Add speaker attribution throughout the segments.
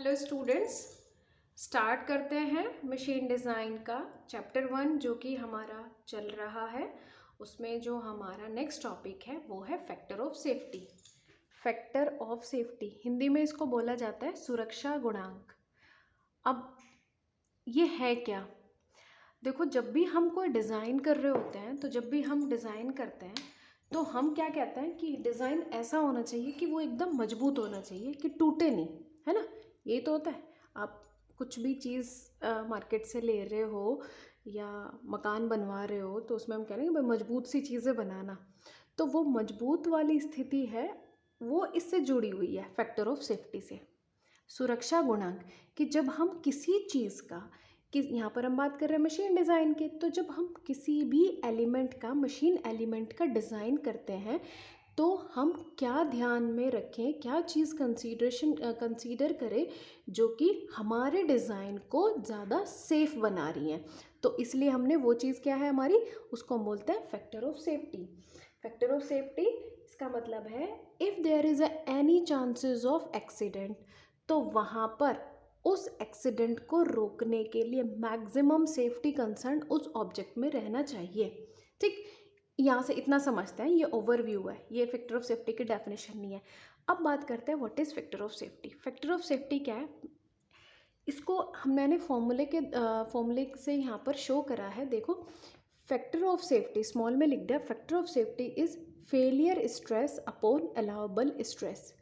Speaker 1: Hello students, start करते हैं machine design का चैप्टर 1 जो कि हमारा चल रहा है। उसमें जो हमारा नेक्स्ट टॉपिक है वो है factor of safety. Factor of safety Hindi में इसको बोला जाता है सुरक्षा गुणांक। अब ये है क्या? देखो, जब भी हम कोई डिज़ाइन कर रहे होते हैं तो जब भी हम डिज़ाइन करते हैं तो हम क्या कहते हैं कि डिज़ाइन ऐसा होना चाहिए कि वो एकदम मजबूत होना चाहिए कि टूटे नहीं, है ना। यही तो होता है। आप कुछ भी चीज़ मार्केट से ले रहे हो या मकान बनवा रहे हो तो उसमें हम कह रहे हैं कि भाई मजबूत सी चीज़ें बनाना। तो वो मजबूत वाली स्थिति है, वो इससे जुड़ी हुई है फैक्टर ऑफ सेफ्टी से। सुरक्षा गुणांक कि जब हम किसी चीज़ का कि यहाँ पर हम बात कर रहे हैं मशीन डिज़ाइन की, तो जब हम किसी भी एलिमेंट का मशीन एलिमेंट का डिज़ाइन करते हैं तो हम क्या ध्यान में रखें, क्या चीज़ कंसीडर करें जो कि हमारे डिज़ाइन को ज़्यादा सेफ बना रही हैं। तो इसलिए हमने वो चीज़ क्या है हमारी, उसको हम बोलते हैं factor of safety. Factor of safety इसका मतलब है if there is any chances of accident, तो वहाँ पर उस एक्सीडेंट को रोकने के लिए मैक्सिमम सेफ्टी कंसर्न उस ऑब्जेक्ट में रहना चाहिए। ठीक, यहाँ से इतना समझते हैं, ये ओवरव्यू है, ये फैक्टर ऑफ सेफ्टी की डेफिनेशन नहीं है। अब बात करते हैं what is factor of safety. Factor of safety क्या है, इसको मैंने फॉर्मूले से यहाँ पर शो करा है। देखो, फैक्टर ऑफ सेफ्टी स्मॉल में लिख दिया, factor of safety is failure stress upon allowable stress.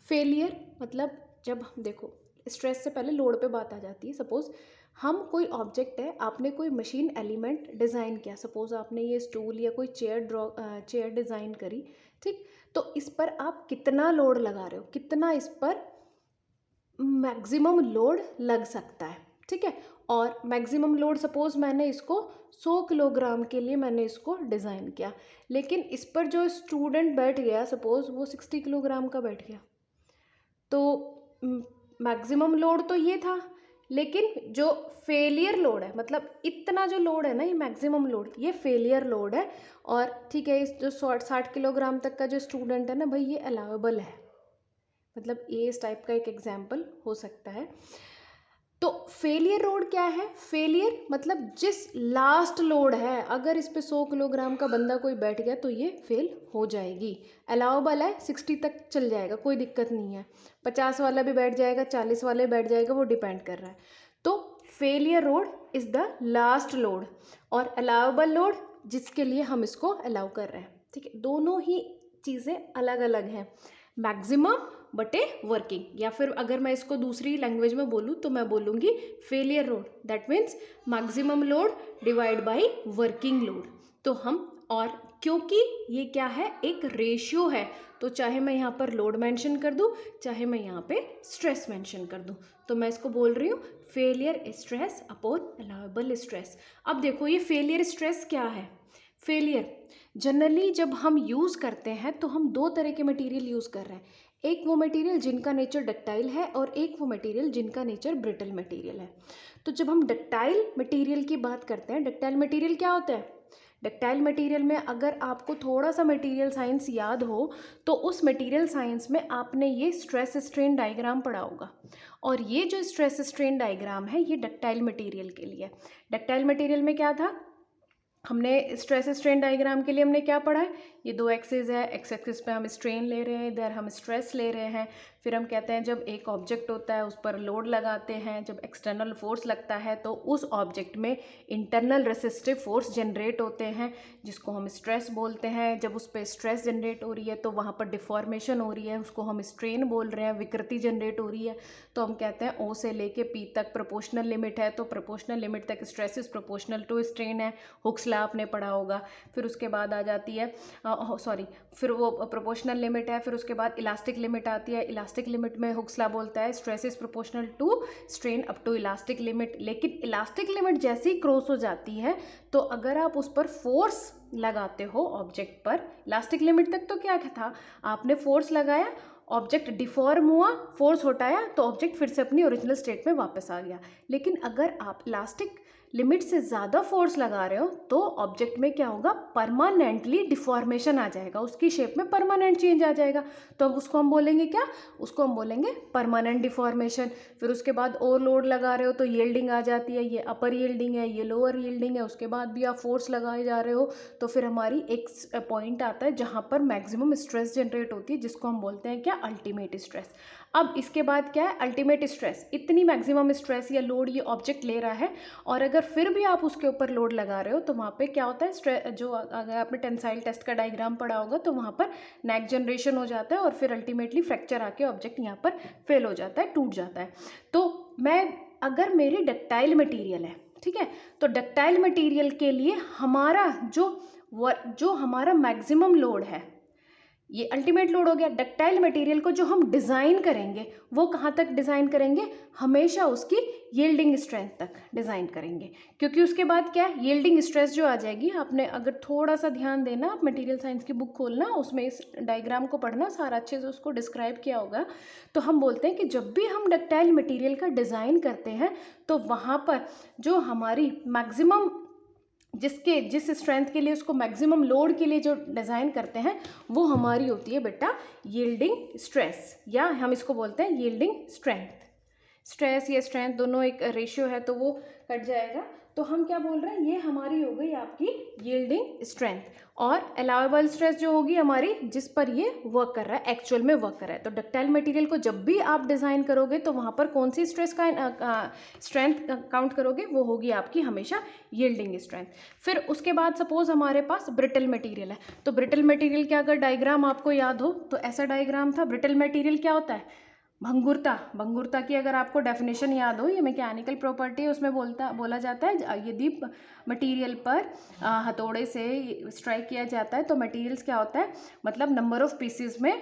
Speaker 1: Failure मतलब जब हम देखो, स्ट्रेस से पहले लोड पे बात आ जाती है। सपोज हम कोई ऑब्जेक्ट है, आपने कोई मशीन एलिमेंट डिज़ाइन किया, सपोज आपने ये स्टूल या कोई चेयर डिज़ाइन करी, ठीक। तो इस पर आप कितना लोड लगा रहे हो, कितना इस पर मैक्सिमम लोड लग सकता है, ठीक है। और मैक्सिमम लोड सपोज मैंने इसको 100 किलोग्राम के लिए मैंने इसको डिज़ाइन किया, लेकिन इस पर जो स्टूडेंट बैठ गया सपोज वो 60 किलोग्राम का बैठ गया, तो मैक्सिमम लोड तो ये था, लेकिन जो फेलियर लोड है, मतलब इतना जो लोड है ना, ये मैक्सिमम लोड, ये फेलियर लोड है। और ठीक है, इस जो 60 किलोग्राम तक का जो स्टूडेंट है ना भाई, ये अलाउेबल है। मतलब ये इस टाइप का एक एग्जाम्पल हो सकता है। तो फेलियर लोड क्या है, फेलियर मतलब जिस लास्ट लोड है, अगर इस पे 100 किलोग्राम का बंदा कोई बैठ गया तो ये फेल हो जाएगी। अलाउबल है, 60 तक चल जाएगा, कोई दिक्कत नहीं है। 50 वाला भी बैठ जाएगा, 40 वाला भी बैठ जाएगा, वो डिपेंड कर रहा है। तो failure load is the last load और अलाउबल लोड जिसके लिए हम इसको अलाउ कर रहे हैं, ठीक है। दोनों ही चीज़ें अलग अलग हैं, मैक्सिमम बटे वर्किंग। या फिर अगर मैं इसको दूसरी लैंग्वेज में बोलूँ तो मैं बोलूँगी failure load, that means maximum load divide by working load. तो हम, और क्योंकि ये क्या है, एक रेशियो है, तो चाहे मैं यहाँ पर लोड मेंशन कर दूँ, चाहे मैं यहाँ पे स्ट्रेस मेंशन कर दूँ, तो मैं इसको बोल रही हूँ failure stress upon allowable stress. अब देखो, ये फेलियर स्ट्रेस क्या है। फेलियर जनरली जब हम यूज़ करते हैं तो हम दो तरह के मटेरियल यूज़ कर रहे हैं। एक वो मटेरियल जिनका नेचर डक्टाइल है और एक वो मटेरियल जिनका नेचर ब्रिटल मटेरियल है। तो जब हम डक्टाइल मटेरियल की बात करते हैं, डक्टाइल मटेरियल क्या होता है, डक्टाइल मटेरियल में अगर आपको थोड़ा सा मटेरियल साइंस याद हो तो उस मटेरियल साइंस में आपने ये स्ट्रेस स्ट्रेन डायग्राम पढ़ा होगा। और ये जो स्ट्रेस स्ट्रेन डायग्राम है ये डक्टाइल मटेरियल के लिए। डक्टाइल मटेरियल में क्या था, हमने स्ट्रेस स्ट्रेन डायग्राम के लिए हमने क्या पढ़ा है, ये दो एक्सिस है, एक्स एक्सिस पे हम स्ट्रेन ले रहे हैं, इधर हम स्ट्रेस ले रहे हैं। फिर हम कहते हैं जब एक ऑब्जेक्ट होता है उस पर लोड लगाते हैं, जब एक्सटर्नल फोर्स लगता है तो उस ऑब्जेक्ट में इंटरनल रेसिस्टिव फोर्स जनरेट होते हैं जिसको हम स्ट्रेस बोलते हैं। जब उस पर स्ट्रेस जनरेट हो रही है तो वहाँ पर डिफॉर्मेशन हो रही है, उसको हम स्ट्रेन बोल रहे हैं, विकृति जनरेट हो रही है, तो हम कहते हैं ओ से लेके पी तक प्रोपोर्शनल लिमिट है, तो प्रोपोर्शनल लिमिट तक stress is proportional to strain है, हुक्स लॉ आपने पढ़ा होगा। फिर उसके बाद आ जाती है फिर वो प्रोपोर्शनल लिमिट है, फिर उसके बाद इलास्टिक लिमिट आती है। इलास्टिक लिमिट में हुक्स लॉ बोलता है stress is proportional to strain up to elastic limit. लेकिन इलास्टिक लिमिट जैसे ही क्रॉस हो जाती है तो अगर आप उस पर फोर्स लगाते हो ऑब्जेक्ट पर, इलास्टिक लिमिट तक तो क्या था, आपने फोर्स लगाया, ऑब्जेक्ट डिफॉर्म हुआ, फोर्स हटाया तो ऑब्जेक्ट फिर से अपनी ओरिजिनल स्टेट में वापस आ गया। लेकिन अगर आप इलास्टिक लिमिट से ज़्यादा फोर्स लगा रहे हो तो ऑब्जेक्ट में क्या होगा, परमानेंटली डिफॉर्मेशन आ जाएगा, उसकी शेप में परमानेंट चेंज आ जाएगा। तो अब उसको हम बोलेंगे क्या, उसको हम बोलेंगे परमानेंट डिफॉर्मेशन। फिर उसके बाद और लोड लगा रहे हो तो यील्डिंग आ जाती है, ये अपर यील्डिंग है, ये लोअर यील्डिंग है। उसके बाद भी आप फोर्स लगाए जा रहे हो तो फिर हमारी एक पॉइंट आता है जहाँ पर मैक्सिमम स्ट्रेस जनरेट होती है, जिसको हम बोलते हैं क्या, अल्टीमेट स्ट्रेस। अब इसके बाद क्या है, अल्टीमेट स्ट्रेस, इतनी मैक्सिमम स्ट्रेस या लोड ये ऑब्जेक्ट ले रहा है और अगर फिर भी आप उसके ऊपर लोड लगा रहे हो तो वहाँ पे क्या होता है, स्ट्रेस जो, अगर आपने टेंसाइल टेस्ट का डायग्राम पढ़ा होगा तो वहाँ पर नेक जनरेशन हो जाता है और फिर अल्टीमेटली फ्रैक्चर आके ऑब्जेक्ट यहाँ पर फेल हो जाता है, टूट जाता है। तो मैं, अगर मेरी डक्टाइल मटीरियल है, ठीक है, तो डक्टाइल मटीरियल के लिए हमारा जो हमारा मैक्सिमम लोड है, ये अल्टीमेट लोड हो गया। डक्टाइल मटेरियल को जो हम डिज़ाइन करेंगे वो कहाँ तक डिज़ाइन करेंगे, हमेशा उसकी यील्डिंग स्ट्रेंथ तक डिज़ाइन करेंगे, क्योंकि उसके बाद क्या है, यील्डिंग स्ट्रेस जो आ जाएगी, आपने अगर थोड़ा सा ध्यान देना, आप मटेरियल साइंस की बुक खोलना, उसमें इस डायग्राम को पढ़ना, सारा अच्छे से उसको डिस्क्राइब किया होगा। तो हम बोलते हैं कि जब भी हम डक्टाइल मटीरियल का डिज़ाइन करते हैं तो वहाँ पर जो हमारी मैक्सिमम, जिस स्ट्रेंथ के लिए, उसको मैक्सिमम लोड के लिए जो डिज़ाइन करते हैं वो हमारी होती है बेटा यील्डिंग स्ट्रेस, या हम इसको बोलते हैं यील्डिंग स्ट्रेंथ। स्ट्रेस या स्ट्रेंथ दोनों एक रेशियो है तो वो कट जाएगा। तो हम क्या बोल रहे हैं, ये हमारी हो गई आपकी यील्डिंग स्ट्रेंथ। और अलाउएबल स्ट्रेस जो होगी हमारी, जिस पर ये वर्क कर रहा है, एक्चुअल में वर्क कर रहा है। तो डक्टाइल मटेरियल को जब भी आप डिज़ाइन करोगे तो वहाँ पर कौन सी स्ट्रेस का स्ट्रेंथ काउंट करोगे, वो होगी आपकी हमेशा यील्डिंग स्ट्रेंथ। फिर उसके बाद सपोज हमारे पास ब्रिटल मटेरियल है, तो ब्रिटल मटेरियल का अगर डायग्राम आपको याद हो तो ऐसा डायग्राम था। ब्रिटल मटेरियल क्या होता है, भंगुरता की अगर आपको डेफिनेशन याद हो, ये मैकेनिकल प्रॉपर्टी है, उसमें बोला जाता है यदि मटेरियल पर हथौड़े से स्ट्राइक किया जाता है तो मटेरियल्स क्या होता है, मतलब नंबर ऑफ पीसेस में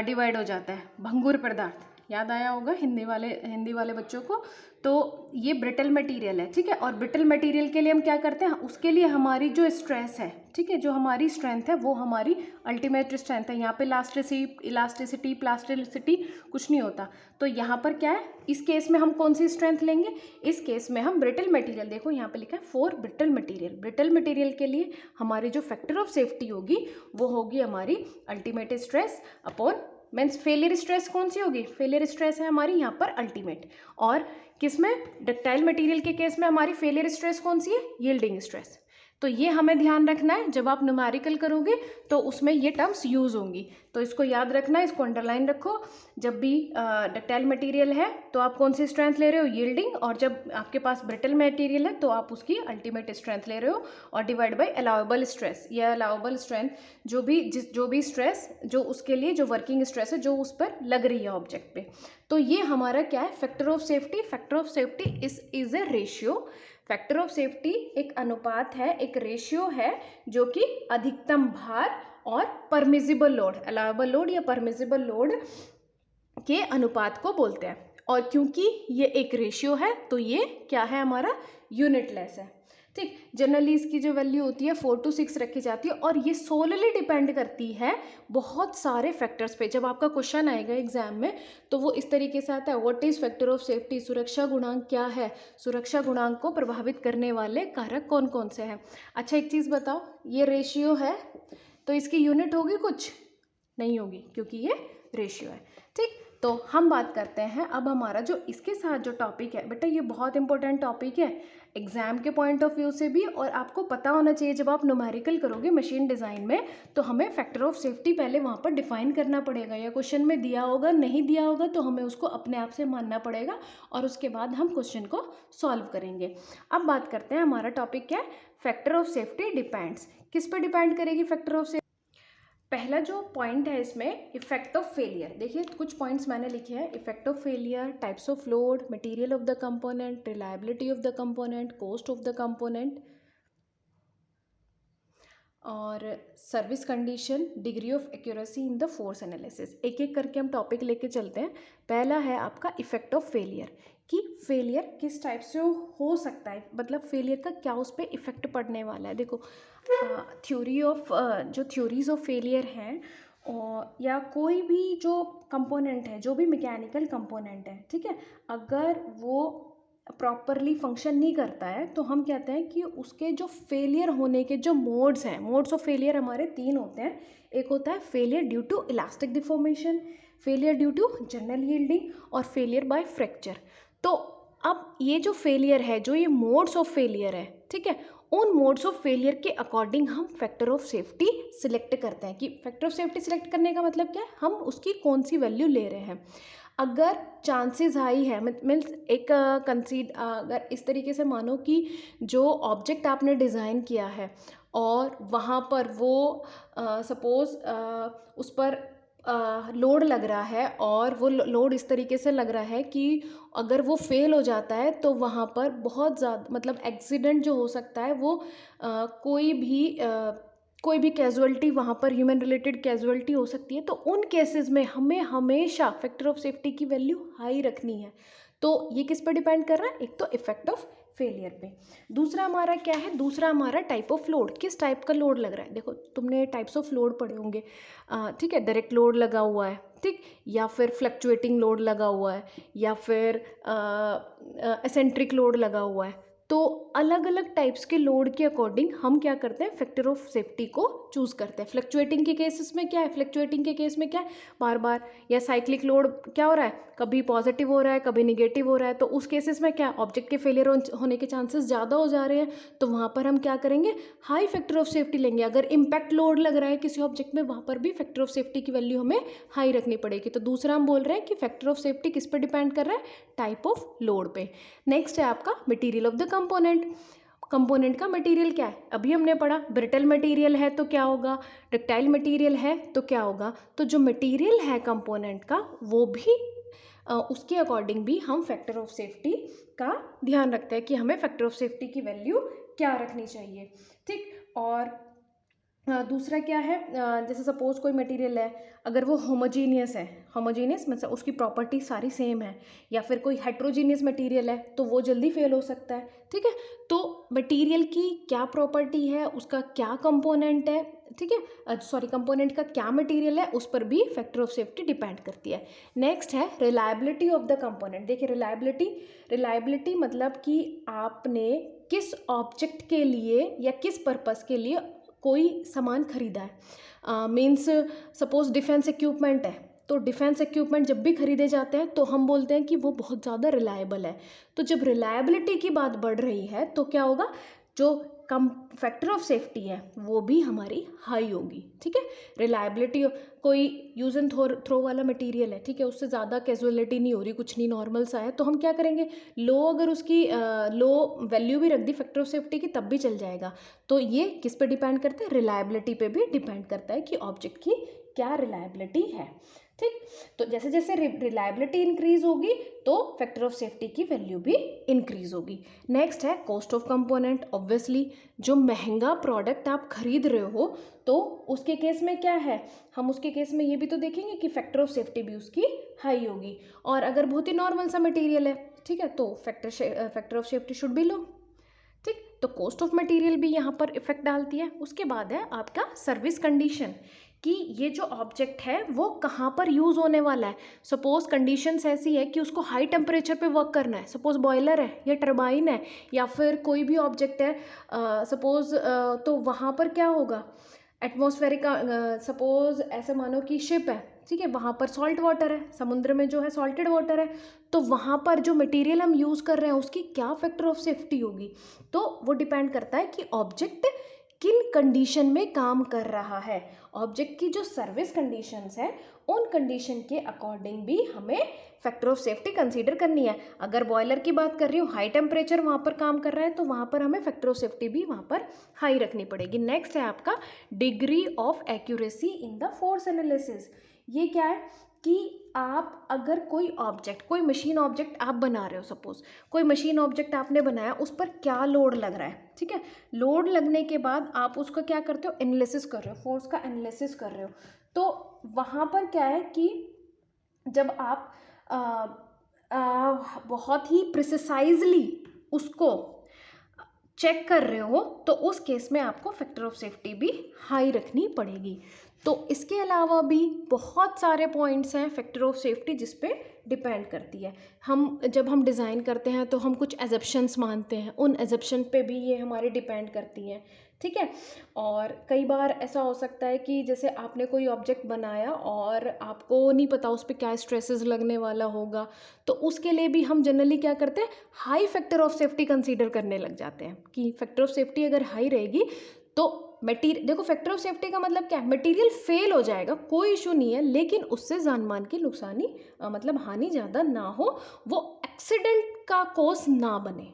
Speaker 1: डिवाइड हो जाता है। भंगुर पदार्थ याद आया होगा हिंदी वाले बच्चों को। तो ये ब्रिटल मटेरियल है, ठीक है। और ब्रिटल मटेरियल के लिए हम क्या करते हैं, उसके लिए हमारी जो स्ट्रेस है, ठीक है, जो हमारी स्ट्रेंथ है वो हमारी अल्टीमेट स्ट्रेंथ है। यहाँ पे इलास्टिसिटी प्लास्टिसिटी कुछ नहीं होता। तो यहाँ पर क्या है, इस केस में हम कौन सी स्ट्रेंथ लेंगे, इस केस में हम ब्रिटल मटेरियल, देखो यहाँ पे लिखा है for brittle material. Brittle material के लिए हमारी जो फैक्टर ऑफ सेफ्टी होगी वो होगी हमारी ultimate stress upon means failure stress. कौन सी होगी, फेलियर स्ट्रेस है हमारी यहाँ पर अल्टीमेट। और किसमें, डक्टाइल मटेरियल के केस में हमारी फेलियर स्ट्रेस कौन सी है, यील्डिंग स्ट्रेस। तो ये हमें ध्यान रखना है, जब आप न्यूमेरिकल करोगे तो उसमें ये टर्म्स यूज़ होंगी, तो इसको याद रखना है, इसको अंडरलाइन रखो। जब भी डक्टाइल मटेरियल है तो आप कौन सी स्ट्रेंथ ले रहे हो, यील्डिंग, और जब आपके पास ब्रिटल मटेरियल है तो आप उसकी अल्टीमेट स्ट्रेंथ ले रहे हो, और डिवाइड बाय अलाउएबल स्ट्रेस। यह अलाउएबल स्ट्रेंथ जो भी स्ट्रेस जो उसके लिए जो वर्किंग स्ट्रेस है जो उस पर लग रही है ऑब्जेक्ट पे। तो ये हमारा क्या है, factor of safety. Factor of safety is a ratio. Factor of safety एक अनुपात है, एक रेशियो है जो कि अधिकतम भार और परमिजिबल लोड, अलाउएबल लोड या परमिजिबल लोड के अनुपात को बोलते हैं। और क्योंकि ये एक रेशियो है तो ये क्या है, हमारा यूनिटलेस है, ठीक। जनरली इसकी जो वैल्यू होती है 4 to 6 रखी जाती है, और ये सोलली डिपेंड करती है बहुत सारे फैक्टर्स पे। जब आपका क्वेश्चन आएगा एग्जाम में तो वो इस तरीके से आता है, what is factor of safety, सुरक्षा गुणांक क्या है, सुरक्षा गुणांक को प्रभावित करने वाले कारक कौन कौन से हैं। अच्छा एक चीज़ बताओ, ये रेशियो है तो इसकी यूनिट होगी, कुछ नहीं होगी, क्योंकि ये रेशियो है, ठीक। तो हम बात करते हैं अब हमारा जो इसके साथ जो टॉपिक है बेटा, ये बहुत इंपॉर्टेंट टॉपिक है एग्जाम के पॉइंट ऑफ व्यू से भी, और आपको पता होना चाहिए जब आप न्यूमेरिकल करोगे मशीन डिज़ाइन में तो हमें फैक्टर ऑफ सेफ्टी पहले वहाँ पर डिफाइन करना पड़ेगा, या क्वेश्चन में दिया होगा, नहीं दिया होगा तो हमें उसको अपने आप से मानना पड़ेगा, और उसके बाद हम क्वेश्चन को सॉल्व करेंगे। अब बात करते हैं हमारा टॉपिक क्या है, फैक्टर ऑफ सेफ्टी डिपेंड्स। किस पर डिपेंड करेगी फैक्टर ऑफ सेफ्टी। पहला जो पॉइंट है इसमें, इफेक्ट ऑफ फेलियर। देखिए कुछ पॉइंट्स मैंने लिखे हैं, effect of failure, types of load, material of the component, reliability of the component, cost of the component, और service condition, degree of accuracy in the force analysis. एक एक करके हम टॉपिक लेके चलते हैं। पहला है आपका इफेक्ट ऑफ फेलियर, कि फेलियर किस टाइप से हो सकता है, मतलब फेलियर का क्या उस पर इफेक्ट पड़ने वाला है। देखो जो थ्योरीज ऑफ फेलियर हैं, या कोई भी जो कंपोनेंट है, जो भी मैकेनिकल कंपोनेंट है, ठीक है, अगर वो प्रॉपरली फंक्शन नहीं करता है तो हम कहते हैं कि उसके जो फेलियर होने के जो मोड्स हैं, मोड्स ऑफ फेलियर हमारे 3 होते हैं। एक होता है failure due to elastic deformation, failure due to general yielding और फेलियर बाय फ्रैक्चर। तो अब ये जो फेलियर है, जो ये मोड्स ऑफ फेलियर है, ठीक है, उन मोड्स ऑफ फेलियर के अकॉर्डिंग हम फैक्टर ऑफ सेफ्टी सिलेक्ट करते हैं। कि फैक्टर ऑफ सेफ्टी सिलेक्ट करने का मतलब क्या है, हम उसकी कौन सी वैल्यू ले रहे हैं। अगर चांसेस हाई है, मीन्स एक अगर इस तरीके से मानो कि जो ऑब्जेक्ट आपने डिज़ाइन किया है और वहाँ पर वो सपोज़ उस पर लोड लग रहा है और वो लोड इस तरीके से लग रहा है कि अगर वो फेल हो जाता है तो वहाँ पर बहुत ज़्यादा मतलब एक्सीडेंट जो हो सकता है वो कोई भी कैजुअलिटी वहाँ पर ह्यूमन रिलेटेड कैजुअलिटी हो सकती है। तो उन केसेस में हमें हमेशा फैक्टर ऑफ सेफ्टी की वैल्यू हाई रखनी है। तो ये किस पर डिपेंड कर रहा है, एक तो इफेक्ट ऑफ फेलियर पे। दूसरा हमारा क्या है, दूसरा हमारा टाइप ऑफ लोड, किस टाइप का लोड लग रहा है। देखो तुमने टाइप्स ऑफ लोड पढ़े होंगे, ठीक है, डायरेक्ट लोड लगा हुआ है, ठीक, या फिर फ्लक्चुएटिंग लोड लगा हुआ है, या फिर एसेंट्रिक लोड लगा हुआ है। तो अलग अलग टाइप्स के लोड के अकॉर्डिंग हम क्या करते हैं, फैक्टर ऑफ सेफ्टी को चूज़ करते हैं। फ्लक्चुएटिंग के केसेस में क्या है, फ्लक्चुएटिंग के केस में क्या है, बार बार या साइक्लिक लोड क्या हो रहा है, कभी पॉजिटिव हो रहा है कभी निगेटिव हो रहा है, तो उस केसेस में क्या ऑब्जेक्ट के फेलियर होने के चांसेस ज़्यादा हो जा रहे हैं। तो वहाँ पर हम क्या करेंगे, हाई फैक्टर ऑफ सेफ्टी लेंगे। अगर इम्पैक्ट लोड लग रहा है किसी ऑब्जेक्ट में, वहाँ पर भी फैक्टर ऑफ सेफ्टी की वैल्यू हमें हाई रखनी पड़ेगी। तो दूसरा हम बोल रहे हैं कि फैक्टर ऑफ सेफ्टी किस पर डिपेंड कर रहा है, टाइप ऑफ लोड पे। नेक्स्ट है आपका material of the component. Component का मटेरियल क्या है, अभी हमने पढ़ा ब्रिटल मटेरियल है तो क्या होगा, डक्टाइल मटेरियल है तो क्या होगा। तो जो मटेरियल है कंपोनेंट का वो भी उसके अकॉर्डिंग भी हम फैक्टर ऑफ सेफ्टी का ध्यान रखते हैं कि हमें फैक्टर ऑफ सेफ्टी की वैल्यू क्या रखनी चाहिए, ठीक। और दूसरा क्या है, जैसे सपोज कोई मटेरियल है, अगर वो होमोजीनियस है, होमोजीनियस मतलब उसकी प्रॉपर्टी सारी सेम है, या फिर कोई हेट्रोजीनियस मटेरियल है तो वो जल्दी फेल हो सकता है, ठीक है। तो मटेरियल की क्या प्रॉपर्टी है, उसका क्या कंपोनेंट है, ठीक है, सॉरी कंपोनेंट का क्या मटेरियल है, उस पर भी फैक्टर ऑफ सेफ्टी डिपेंड करती है। नेक्स्ट है रिलायबिलिटी ऑफ द कंपोनेंट। देखिए रिलायबिलिटी मतलब कि आपने किस ऑब्जेक्ट के लिए या किस पर्पस के लिए कोई सामान खरीदा है। मीन्स सपोज डिफेंस इक्विपमेंट है, तो डिफेंस इक्विपमेंट जब भी खरीदे जाते हैं तो हम बोलते हैं कि वो बहुत ज़्यादा रिलायबल है। तो जब रिलायबिलिटी की बात बढ़ रही है तो क्या होगा, जो कम फैक्टर ऑफ सेफ्टी है वो भी हमारी हाई होगी, ठीक है। रिलायबिलिटी, कोई यूज़ एंड थ्रो वाला मटेरियल है, ठीक है, उससे ज़्यादा कैजुअलिटी नहीं हो रही, कुछ नहीं, नॉर्मल सा है, तो हम क्या करेंगे, लो अगर उसकी लो वैल्यू भी रख दी फैक्टर ऑफ सेफ्टी की तब भी चल जाएगा। तो ये किस पे डिपेंड करता है, रिलायबिलिटी पे भी डिपेंड करता है कि ऑब्जेक्ट की क्या रिलायबिलिटी है, ठीक। तो जैसे जैसे रिलायबिलिटी इंक्रीज होगी तो फैक्टर ऑफ सेफ्टी की वैल्यू भी इंक्रीज होगी। नेक्स्ट है कॉस्ट ऑफ कंपोनेंट। ऑब्वियसली जो महंगा प्रोडक्ट आप खरीद रहे हो तो उसके केस में क्या है, हम उसके केस में ये भी तो देखेंगे कि फैक्टर ऑफ सेफ्टी भी उसकी हाई होगी। और अगर बहुत ही नॉर्मल सा मटेरियल है, ठीक है, तो factor of safety should be low, ठीक। तो कॉस्ट ऑफ मटेरियल भी यहाँ पर इफेक्ट डालती है। उसके बाद है आपका सर्विस कंडीशन, कि ये जो ऑब्जेक्ट है वो कहाँ पर यूज़ होने वाला है। सपोज कंडीशंस ऐसी है कि उसको हाई टेम्परेचर पे वर्क करना है, सपोज बॉयलर है या टरबाइन है या फिर कोई भी ऑब्जेक्ट है सपोज, तो वहाँ पर क्या होगा, एटमॉस्फेरिक, सपोज ऐसे मानो कि शिप है, ठीक है, वहाँ पर सॉल्ट वाटर है, समुद्र में जो है सॉल्टेड वाटर है, तो वहाँ पर जो मटेरियल हम यूज़ कर रहे हैं उसकी क्या फैक्टर ऑफ सेफ्टी होगी। तो वो डिपेंड करता है कि ऑब्जेक्ट किन कंडीशन में काम कर रहा है। ऑब्जेक्ट की जो सर्विस कंडीशंस है उन कंडीशन के अकॉर्डिंग भी हमें फैक्टर ऑफ सेफ्टी कंसीडर करनी है। अगर बॉयलर की बात कर रही हूँ, हाई टेम्परेचर वहाँ पर काम कर रहा है तो वहाँ पर हमें फैक्टर ऑफ सेफ्टी भी वहाँ पर हाई रखनी पड़ेगी। नेक्स्ट है आपका degree of accuracy in the force analysis. ये क्या है कि आप अगर कोई ऑब्जेक्ट, कोई मशीन ऑब्जेक्ट आप बना रहे हो, सपोज कोई मशीन ऑब्जेक्ट आपने बनाया, उस पर क्या लोड लग रहा है, ठीक है, लोड लगने के बाद आप उसका क्या करते हो, एनालिसिस कर रहे हो, फोर्स का एनालिसिस कर रहे हो। तो वहाँ पर क्या है कि जब आप बहुत ही प्रिसाइजली उसको चेक कर रहे हो तो उस केस में आपको फैक्टर ऑफ सेफ्टी भी हाई रखनी पड़ेगी। तो इसके अलावा भी बहुत सारे पॉइंट्स हैं फैक्टर ऑफ सेफ्टी जिस पे डिपेंड करती है। जब हम डिज़ाइन करते हैं तो हम कुछ एजप्शंस मानते हैं, उन एजप्शन पे भी ये हमारी डिपेंड करती हैं, ठीक है। और कई बार ऐसा हो सकता है कि जैसे आपने कोई ऑब्जेक्ट बनाया और आपको नहीं पता उस पर क्या स्ट्रेसेस लगने वाला होगा, तो उसके लिए भी हम जनरली क्या करते हैं, high factor of safety consider करने लग जाते हैं कि फैक्टर ऑफ सेफ्टी अगर हाई रहेगी तो मटीरियल, देखो फैक्टर ऑफ सेफ्टी का मतलब क्या है, मटीरियल फेल हो जाएगा कोई इशू नहीं है, लेकिन उससे जान मान की नुकसानी मतलब हानि ज़्यादा ना हो, वो एक्सीडेंट का कॉज ना बने,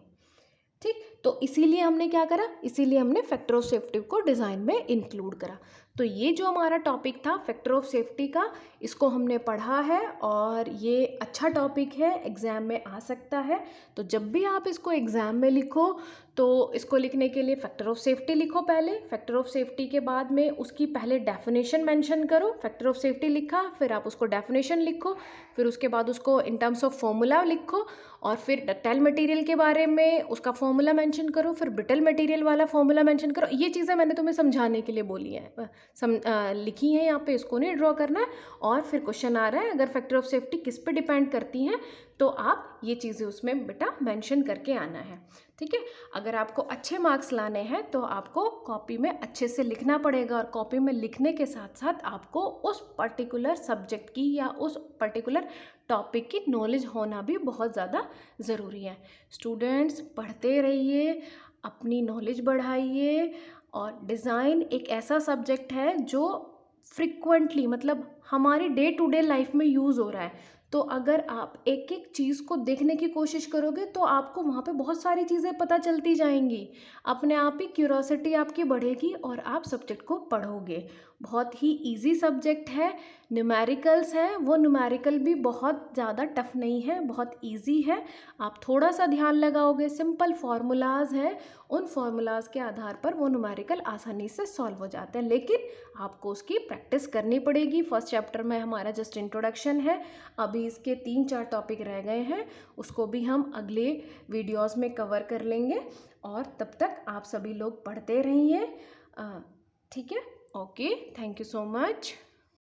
Speaker 1: ठीक। तो इसीलिए हमने क्या करा, इसीलिए हमने फैक्टर ऑफ सेफ्टी को डिज़ाइन में इंक्लूड करा। तो ये जो हमारा टॉपिक था फैक्टर ऑफ सेफ्टी का, इसको हमने पढ़ा है और ये अच्छा टॉपिक है, एग्ज़ाम में आ सकता है। तो जब भी आप इसको एग्ज़ाम में लिखो तो इसको लिखने के लिए फैक्टर ऑफ सेफ्टी लिखो पहले, फैक्टर ऑफ सेफ्टी के बाद में उसकी पहले डेफिनेशन मेंशन करो, फैक्टर ऑफ सेफ्टी लिखा, फिर आप उसको डेफिनेशन लिखो, फिर उसके बाद उसको इन टर्म्स ऑफ फॉर्मूला लिखो, और फिर डक्टाइल मटेरियल के बारे में उसका फॉर्मूला मेंशन करो, फिर ब्रिटल मटेरियल वाला फॉर्मूला मेंशन करो। ये चीज़ें मैंने तुम्हें समझाने के लिए बोली हैं, लिखी हैं यहाँ पे, इसको नहीं ड्रॉ करना है। और फिर क्वेश्चन आ रहा है अगर फैक्टर ऑफ सेफ्टी किस पे डिपेंड करती हैं तो आप ये चीज़ें उसमें बेटा मेंशन करके आना है, ठीक है। अगर आपको अच्छे मार्क्स लाने हैं तो आपको कॉपी में अच्छे से लिखना पड़ेगा, और कॉपी में लिखने के साथ साथ आपको उस पर्टिकुलर सब्जेक्ट की या उस पर्टिकुलर टॉपिक की नॉलेज होना भी बहुत ज़्यादा ज़रूरी है। स्टूडेंट्स पढ़ते रहिए, अपनी नॉलेज बढ़ाइए, और डिज़ाइन एक ऐसा सब्जेक्ट है जो फ्रिक्वेंटली मतलब हमारी डे टू डे लाइफ में यूज़ हो रहा है। तो अगर आप एक एक चीज़ को देखने की कोशिश करोगे तो आपको वहाँ पे बहुत सारी चीज़ें पता चलती जाएंगी, अपने आप ही क्यूरोसिटी आपकी बढ़ेगी और आप सब्जेक्ट को पढ़ोगे। बहुत ही इजी सब्जेक्ट है, न्यूमेरिकल्स है, वो न्यूमेरिकल भी बहुत ज़्यादा टफ नहीं है, बहुत इजी है। आप थोड़ा सा ध्यान लगाओगे, सिंपल फार्मूलाज हैं, उन फार्मूलाज के आधार पर वो न्यूमेरिकल आसानी से सॉल्व हो जाते हैं, लेकिन आपको उसकी प्रैक्टिस करनी पड़ेगी। फर्स्ट चैप्टर में हमारा जस्ट इंट्रोडक्शन है, अभी इसके 3-4 टॉपिक रह गए हैं, उसको भी हम अगले वीडियोस में कवर कर लेंगे। और तब तक आप सभी लोग पढ़ते रहिए, ठीक है। Okay, thank you so much.